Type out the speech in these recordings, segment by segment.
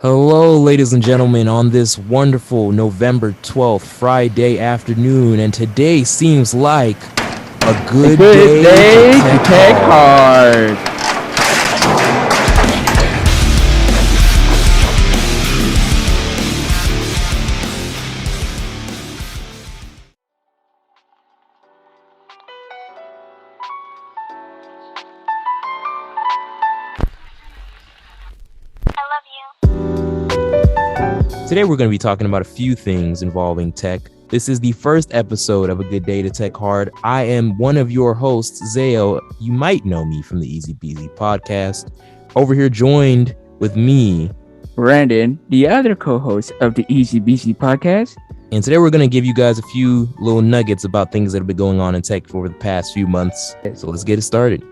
Hello, ladies and gentlemen, on this wonderful November 12th, Friday afternoon, and today seems like a good day to tech hard. Today we're going to be talking about a few things involving tech. This is the first episode of A Good Day to Tech Hard. I am one of your hosts, Zayo. You might know me from the Easy Beasy podcast. Over here joined with me, Brandon, the other co-host of the Easy Beasy podcast. And today we're going to give you guys a few little nuggets about things that have been going on in tech over the past few months. So let's get it started.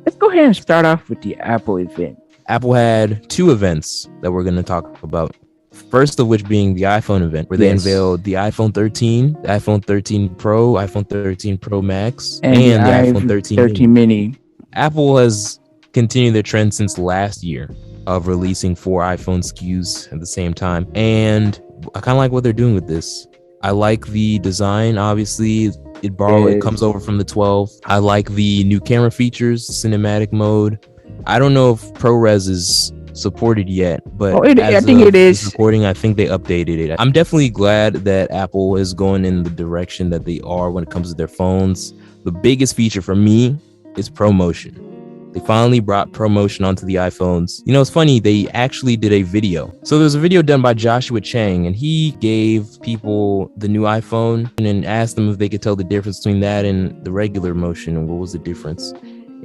Let's go ahead and start off with the Apple event. Apple had two events that we're going to talk about. First of which being the iPhone event, where they unveiled the iPhone 13, the iPhone 13 Pro, iPhone 13 Pro Max, and the iPhone 13 mini. Apple has continued their trend since last year of releasing 4 iPhone SKUs at the same time. And I kind of like what they're doing with this. I like the design, obviously. It comes over from the 12. I like the new camera features, cinematic mode. I don't know if ProRes is supported yet, but I think it is. Recording, I think they updated it. I'm definitely glad that Apple is going in the direction that they are when it comes to their phones. The biggest feature for me is ProMotion. They finally brought ProMotion onto the iPhones. You know, it's funny, they actually did a video. So there's a video done by Joshua Chang, and he gave people the new iPhone and asked them if they could tell the difference between that and the regular motion and what was the difference.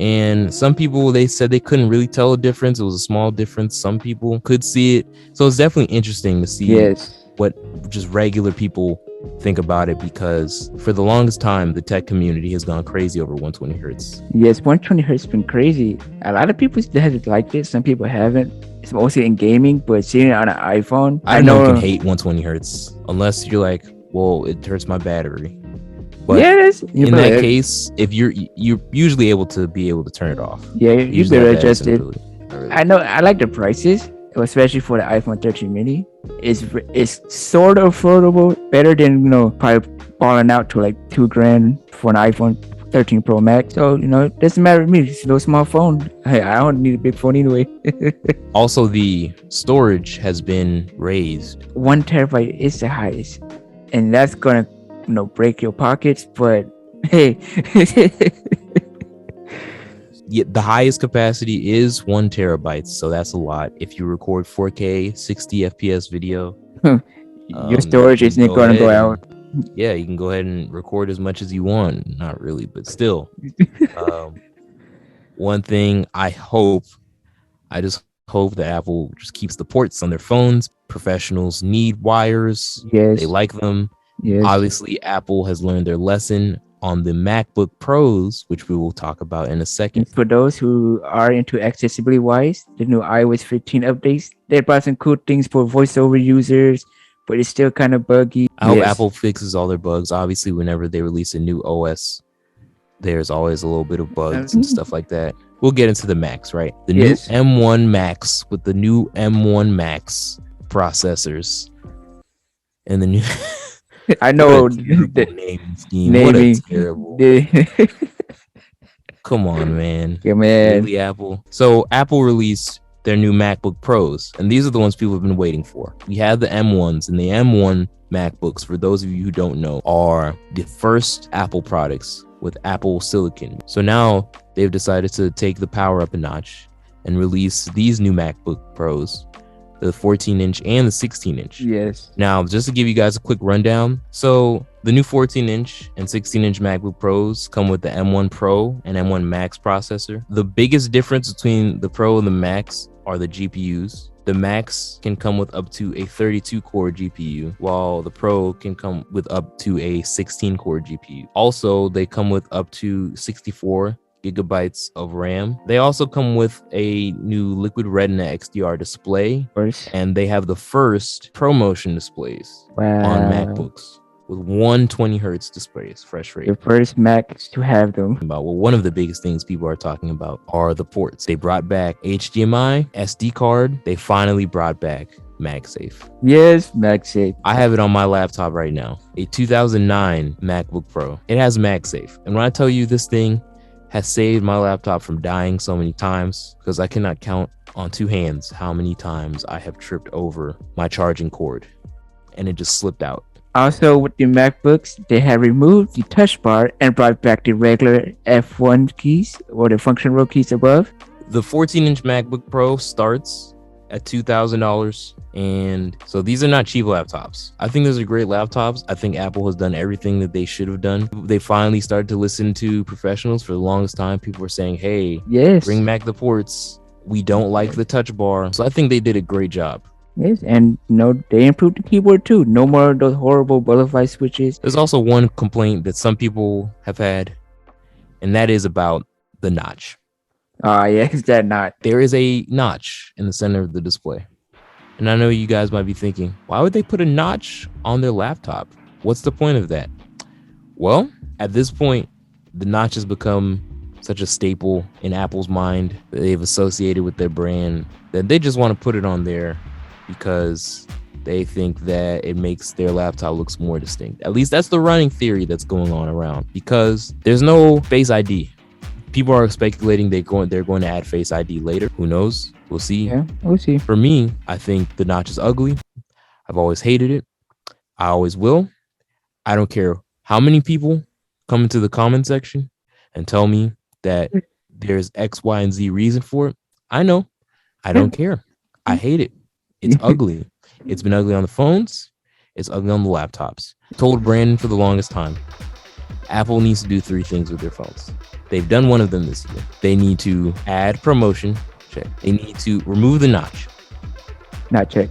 And some people, they said they couldn't really tell a difference. It was a small difference. Some people could see it. So it's definitely interesting to see what just regular people think about it, because for the longest time the tech community has gone crazy over 120 hertz. Yes, 120 hertz has been crazy. A lot of people have liked it, some people haven't. It's mostly in gaming, but seeing it on an iPhone, I know you can hate 120 hertz unless you're like, well, it hurts my battery. But in that case, if you're usually able to turn it off. Yeah, you better adjust it. I know, I like the prices, especially for the iPhone 13 mini. It's sort of affordable, better than, probably balling out to like $2,000 for an iPhone 13 Pro Max. So, it doesn't matter to me. It's a little small phone. Hey, I don't need a big phone anyway. Also, the storage has been raised. 1 terabyte is the highest, and that's gonna, break your pockets. But hey. Yeah, the highest capacity is 1 terabyte, so that's a lot. If you record 4K 60 FPS video, your storage isn't going to go out. Yeah, you can go ahead and record as much as you want. Not really, but still. One thing I just hope that Apple just keeps the ports on their phones. Professionals need wires. Yes, they like them. Yes. Obviously, Apple has learned their lesson on the MacBook Pros, which we will talk about in a second. For those who are into accessibility wise, the new iOS 15 updates, they brought some cool things for voiceover users, but it's still kind of buggy. I hope Apple fixes all their bugs. Obviously, whenever they release a new OS, there's always a little bit of bugs and stuff like that. We'll get into the Macs, right? The new M1 Max with the new M1 Max processors and the new... I know the name scheme. What a terrible. Come on, man. Yeah, man. Really, Apple. So Apple released their new MacBook Pros, and these are the ones people have been waiting for. We have the M1s, and the M1 MacBooks, for those of you who don't know, are the first Apple products with Apple Silicon. So now they've decided to take the power up a notch and release these new MacBook Pros, the 14-inch and the 16-inch. Yes. Now, just to give you guys a quick rundown. So the new 14-inch and 16-inch MacBook Pros come with the M1 Pro and M1 Max processor. The biggest difference between the Pro and the Max are the GPUs. The Max can come with up to a 32-core GPU, while the Pro can come with up to a 16-core GPU. Also, they come with up to 64 gigabytes of RAM. They also come with a new Liquid Retina XDR display, and they have the first ProMotion displays on MacBooks. with 120 hertz displays, fresh rate. The first Macs to have them. One of the biggest things people are talking about are the ports. They brought back HDMI, SD card. They finally brought back MagSafe. Yes, MagSafe. I have it on my laptop right now. A 2009 MacBook Pro. It has MagSafe. And when I tell you this thing has saved my laptop from dying so many times, because I cannot count on two hands how many times I have tripped over my charging cord and it just slipped out. Also, with the MacBooks, they have removed the touch bar and brought back the regular F1 keys or the function row keys above. The 14-inch MacBook Pro starts at $2,000. And so these are not cheap laptops. I think those are great laptops. I think Apple has done everything that they should have done. They finally started to listen to professionals. For the longest time, people were saying, hey, yes, bring back the ports. We don't like the touch bar. So I think they did a great job. Yes, and they improved the keyboard too. No more of those horrible butterfly switches. There's also one complaint that some people have had, and that is about the notch. Yes, that notch. There is a notch in the center of the display. And I know you guys might be thinking, why would they put a notch on their laptop? What's the point of that? Well, at this point, the notch has become such a staple in Apple's mind that they've associated with their brand that they just want to put it on there because they think that it makes their laptop looks more distinct. At least that's the running theory that's going on around, because there's no Face ID. People are speculating they're going to add Face ID later. Who knows? We'll see. Yeah, we'll see. For me, I think the notch is ugly. I've always hated it. I always will. I don't care how many people come into the comment section and tell me that there's X, Y, and Z reason for it. I know. I don't care. I hate it. It's ugly. It's been ugly on the phones. It's ugly on the laptops. I told Brandon for the longest time, Apple needs to do three things with their phones. They've done one of them this year. They need to add promotion. Check. They need to remove the notch. Not check.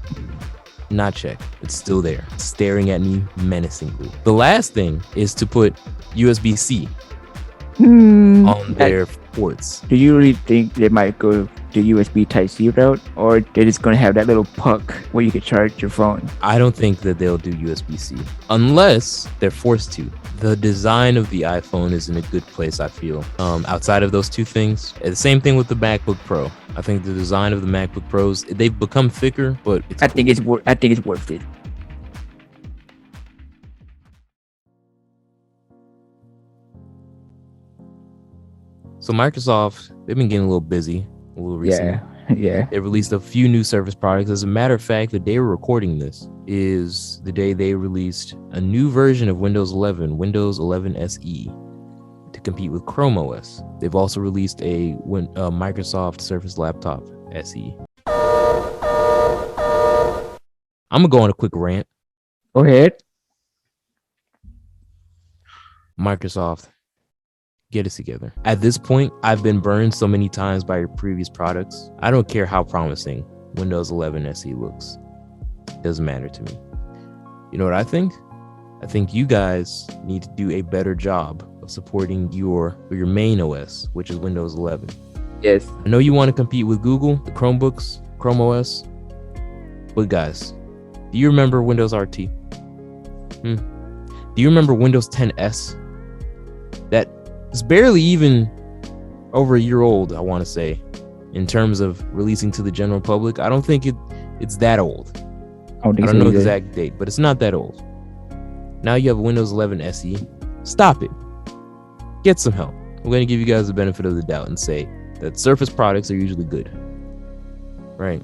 Not check. It's still there, staring at me menacingly. The last thing is to put USB-C on their ports. Do you really think they might go the USB Type-C route, or they're just going to have that little puck where you can charge your phone? I don't think that they'll do USB-C unless they're forced to. The design of the iPhone is in a good place, I feel. Outside of those two things, the same thing with the MacBook Pro. I think the design of the MacBook Pros, they've become thicker, but I think it's worth it. So Microsoft, they've been getting a little busy, a little recently. Yeah. They released a few new Surface products. As a matter of fact, the day we're recording this is the day they released a new version of Windows 11, Windows 11 SE, to compete with Chrome OS. They've also released a Microsoft Surface Laptop SE. I'm gonna go on a quick rant. Go ahead. Microsoft, get it together. At this point, I've been burned so many times by your previous products. I don't care how promising Windows 11 SE looks. It doesn't matter to me. You know what I think? I think you guys need to do a better job of supporting your main OS, which is Windows 11. Yes. I know you want to compete with Google, the Chromebooks, Chrome OS, but guys, do you remember Windows RT? Do you remember Windows 10S? That is barely even over a year old, I want to say, in terms of releasing to the general public. I don't think it's that old. I don't know the exact date, but it's not that old. Now you have Windows 11 SE. Stop it. Get some help. We're going to give you guys the benefit of the doubt and say that Surface products are usually good. Right?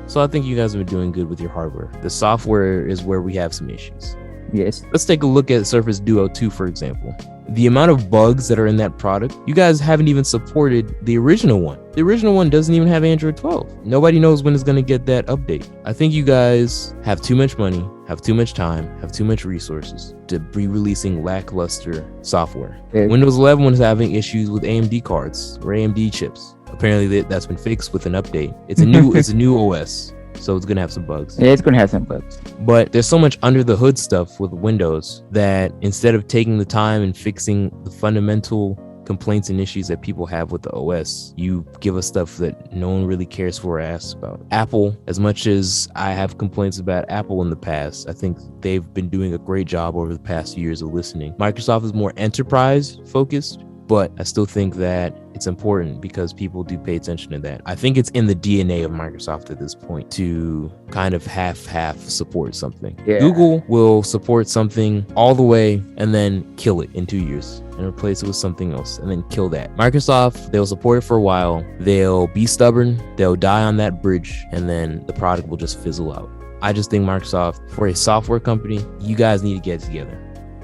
So I think you guys have been doing good with your hardware. The software is where we have some issues. Yes. Let's take a look at Surface Duo 2, for example. The amount of bugs that are in that product, you guys haven't even supported the original one. The original one doesn't even have Android 12. Nobody knows when it's going to get that update. I think you guys have too much money, have too much time, have too much resources to be releasing lackluster software. Yeah. Windows 11 was having issues with AMD cards or AMD chips. Apparently that's been fixed with an update. It's a new OS. So it's going to have some bugs. Yeah, it's going to have some bugs. But there's so much under the hood stuff with Windows that instead of taking the time and fixing the fundamental complaints and issues that people have with the OS. You give us stuff that no one really cares for or asks about. Apple, as much as I have complaints about Apple in the past, I think they've been doing a great job over the past few years of listening. Microsoft is more enterprise focused, but I still think that it's important because people do pay attention to that. I think it's in the DNA of Microsoft at this point to kind of half support something. Yeah. Google will support something all the way and then kill it in 2 years and replace it with something else and then kill that. Microsoft, they'll support it for a while. They'll be stubborn. They'll die on that bridge, and then the product will just fizzle out. I just think Microsoft, for a software company, you guys need to get together,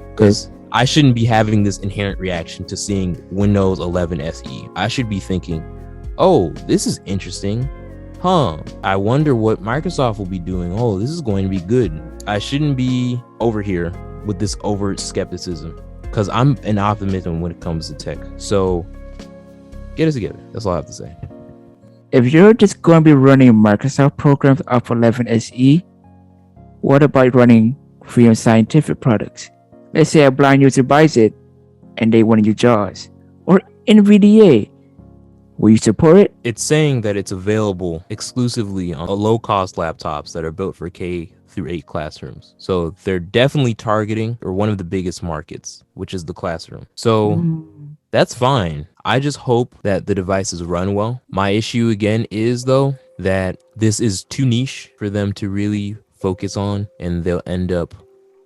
because I shouldn't be having this inherent reaction to seeing Windows 11 SE. I should be thinking, oh, this is interesting. I wonder what Microsoft will be doing. Oh, this is going to be good. I shouldn't be over here with this overt skepticism, because I'm an optimist when it comes to tech. So get it together. That's all I have to say. If you're just going to be running Microsoft programs off 11 SE, what about running free and scientific products? Let's say a blind user buys it and they want to use JAWS or NVDA. Will you support it? It's saying that it's available exclusively on low-cost laptops that are built for K through 8 classrooms. So they're definitely targeting or one of the biggest markets, which is the classroom. So that's fine. I just hope that the devices run well. My issue again is though that this is too niche for them to really focus on, and they'll end up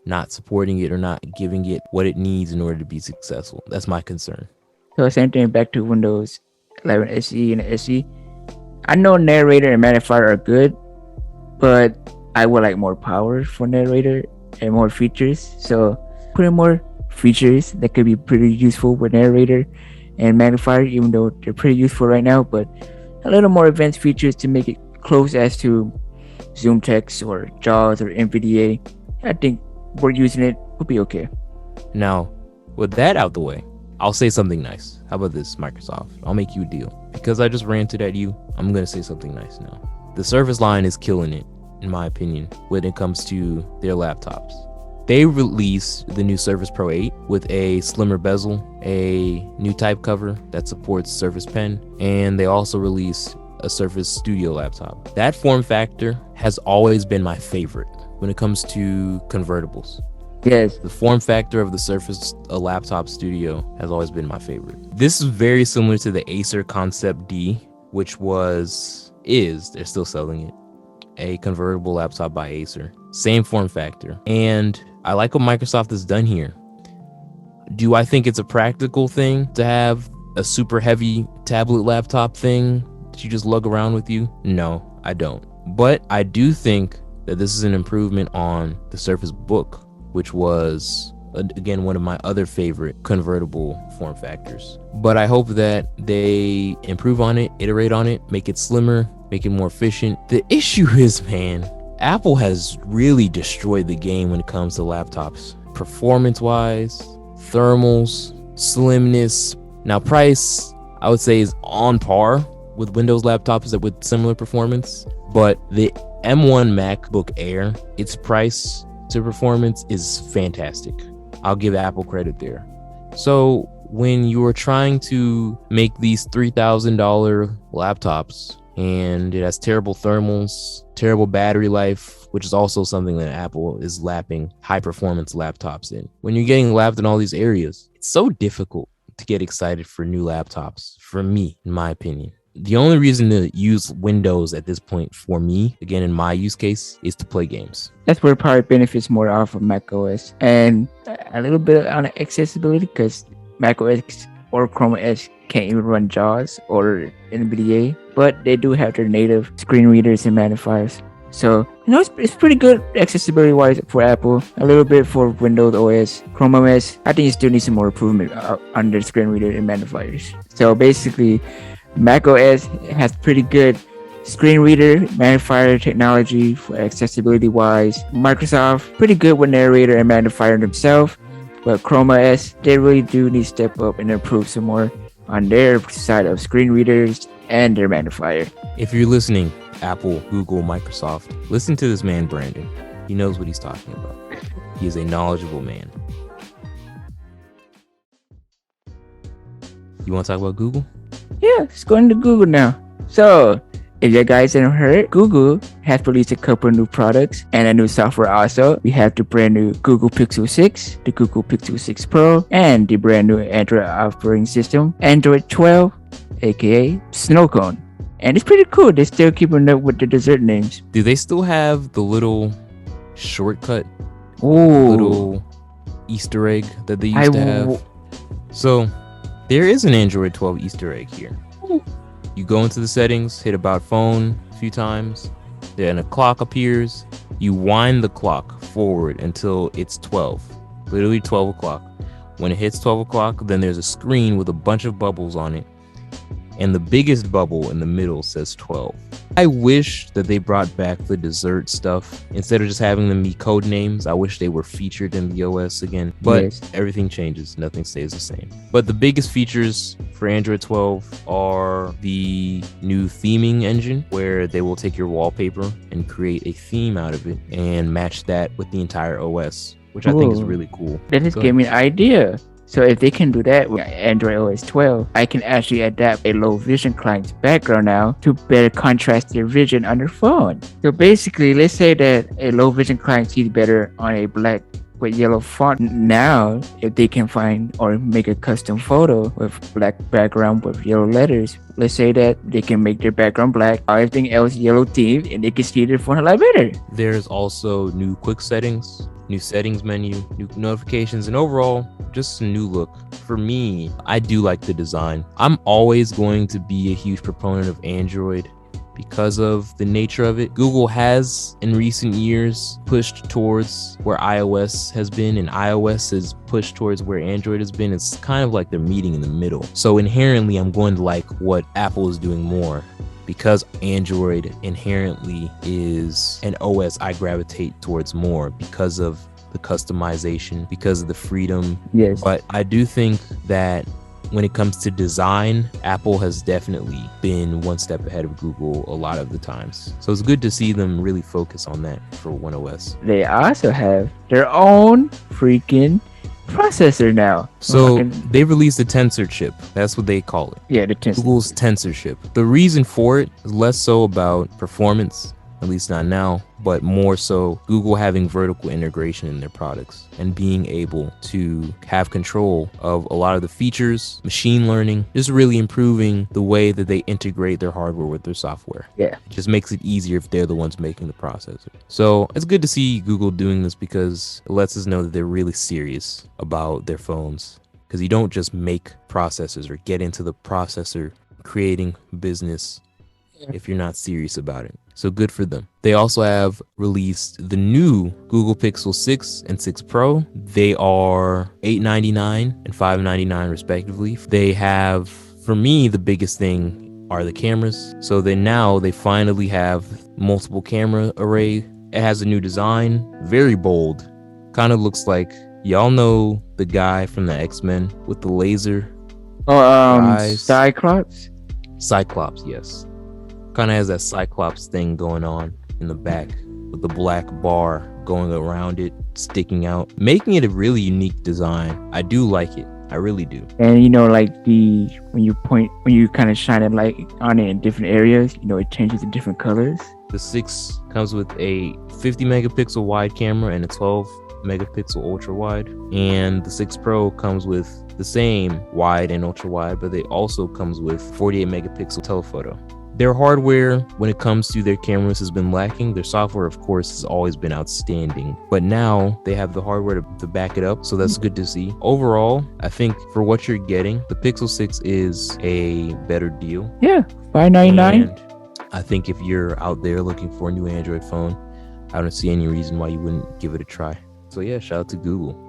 not supporting it or not giving it what it needs in order to be successful. That's my concern. So same thing back to Windows 11 SE and SE. I know narrator and magnifier are good, but I would like more power for narrator and more features. So putting more features that could be pretty useful with narrator and magnifier, even though they're pretty useful right now, but a little more advanced features to make it close as to Zoom text or JAWS or NVDA. I think we're using it will be okay. Now, with that out the way, I'll say something nice. How about this, Microsoft? I'll make you a deal. Because I just ranted at you, I'm going to say something nice now. The Surface line is killing it, in my opinion, when it comes to their laptops. They released the new Surface Pro 8 with a slimmer bezel, a new type cover that supports Surface Pen, and they also released a Surface Studio laptop. That form factor has always been my favorite when it comes to convertibles. Yes. The form factor of the Surface Laptop Studio has always been my favorite. This is very similar to the Acer Concept D, which they're still selling it, a convertible laptop by Acer. Same form factor. And I like what Microsoft has done here. Do I think it's a practical thing to have a super heavy tablet laptop thing that you just lug around with you? No, I don't. But I do think that this is an improvement on the Surface Book, which was, again, one of my other favorite convertible form factors. But I hope that they improve on it, iterate on it, make it slimmer, make it more efficient. The issue is, man, Apple has really destroyed the game when it comes to laptops. Performance-wise, thermals, slimness. Now, price, I would say, is on par with Windows laptops with similar performance. But the M1 MacBook Air, its price to performance is fantastic. I'll give Apple credit there. So when you are trying to make these $3,000 laptops and it has terrible thermals, terrible battery life, which is also something that Apple is lapping high performance laptops in. When you're getting lapped in all these areas, it's so difficult to get excited for new laptops, for me, in my opinion. The only reason to use Windows at this point for me, again, in my use case, is to play games. That's where it probably benefits more off of macOS and a little bit on accessibility, because macOS or Chrome OS can't even run JAWS or NVDA, but they do have their native screen readers and magnifiers. So, it's pretty good accessibility wise for Apple, a little bit for Windows OS. Chrome OS, I think it still needs some more improvement on their screen reader and magnifiers. So basically, macOS has pretty good screen reader magnifier technology for accessibility wise. Microsoft, pretty good with narrator and magnifier themselves, but Chrome OS, they really do need to step up and improve some more on their side of screen readers and their magnifier. If you're listening, Apple, Google, Microsoft, listen to this man, Brandon. He knows what he's talking about. He is a knowledgeable man. You want to talk about Google? Yeah, let's go into Google now. So, if you guys haven't heard, Google has released a couple of new products and a new software also. We have the brand new Google Pixel 6, the Google Pixel 6 Pro, and the brand new Android operating system, Android 12, aka Snow Cone. And it's pretty cool. They're still keeping up with the dessert names. Do they still have the little shortcut, Ooh. little Easter egg that they used to have? So there is an Android 12 Easter egg here. You go into the settings, hit about phone a few times, then a clock appears. You wind the clock forward until it's 12, literally 12 o'clock. When it hits 12 o'clock, then there's a screen with a bunch of bubbles on it. And the biggest bubble in the middle says 12. I wish that they brought back the dessert stuff. Instead of just having them be code names, I wish they were featured in the OS again. But yes, everything changes. Nothing stays the same. But the biggest features for Android 12 are the new theming engine, where they will take your wallpaper and create a theme out of it and match that with the entire OS, which I think is really cool. That just gave me an idea. So if they can do that with Android OS 12, I can actually adapt a low vision client's background now to better contrast their vision on their phone. So basically, let's say that a low vision client sees better on a black with yellow font. Now, if they can find or make a custom photo with black background with yellow letters, let's say that they can make their background black, everything else yellow themed, and they can see their phone a lot better. There's also new quick settings, new settings menu, new notifications, and overall just a new look. For me, I do like the design. I'm always going to be a huge proponent of Android because of the nature of it. Google has in recent years pushed towards where iOS has been, and iOS has pushed towards where Android has been. It's kind of like they're meeting in the middle. So inherently, I'm going to like what Apple is doing more, because Android inherently is an OS I gravitate towards more because of the customization, because of the freedom. Yes. But I do think that when it comes to design, Apple has definitely been one step ahead of Google a lot of the times. So it's good to see them really focus on that for One OS. They also have their own freaking processor now. So they released the Tensor chip. That's what they call it. Yeah, the Tensor. Google's Tensor chip. The reason for it is less so about performance, at least not now, but more so Google having vertical integration in their products and being able to have control of a lot of the features, machine learning, just really improving the way that they integrate their hardware with their software. Yeah. It just makes it easier if they're the ones making the processor. So it's good to see Google doing this because it lets us know that they're really serious about their phones, because you don't just make processors or get into the processor creating business if you're not serious about it. So good for them. They also have released the new Google Pixel 6 and 6 Pro. They are $899 and $599 respectively. They have, for me, the biggest thing are the cameras. So they finally have multiple camera array. It has a new design, very bold. Kind of looks like, y'all know the guy from the X-Men with the laser eyes? Cyclops, yes. Kind of has that Cyclops thing going on in the back with the black bar going around it, sticking out, making it a really unique design. I do like it. I really do. And like when you kind of shine a light on it in different areas, it changes to different colors. The 6 comes with a 50 megapixel wide camera and a 12 megapixel ultra wide, and the 6 Pro comes with the same wide and ultra wide, but they also comes with 48 megapixel telephoto. Their hardware, when it comes to their cameras, has been lacking. Their software, of course, has always been outstanding. But now they have the hardware to back it up, so that's good to see. Overall, I think for what you're getting, the Pixel 6 is a better deal. Yeah, $599. And I think if you're out there looking for a new Android phone, I don't see any reason why you wouldn't give it a try. So yeah, shout out to Google.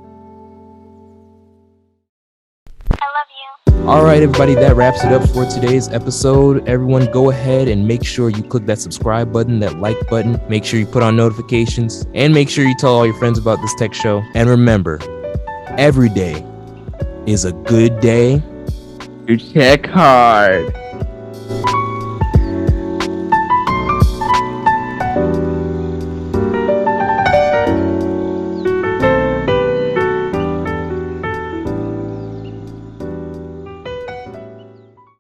All right, everybody, that wraps it up for today's episode. Everyone, go ahead and make sure you click that subscribe button, that like button. Make sure you put on notifications, and make sure you tell all your friends about this tech show. And remember, every day is a good day to check hard.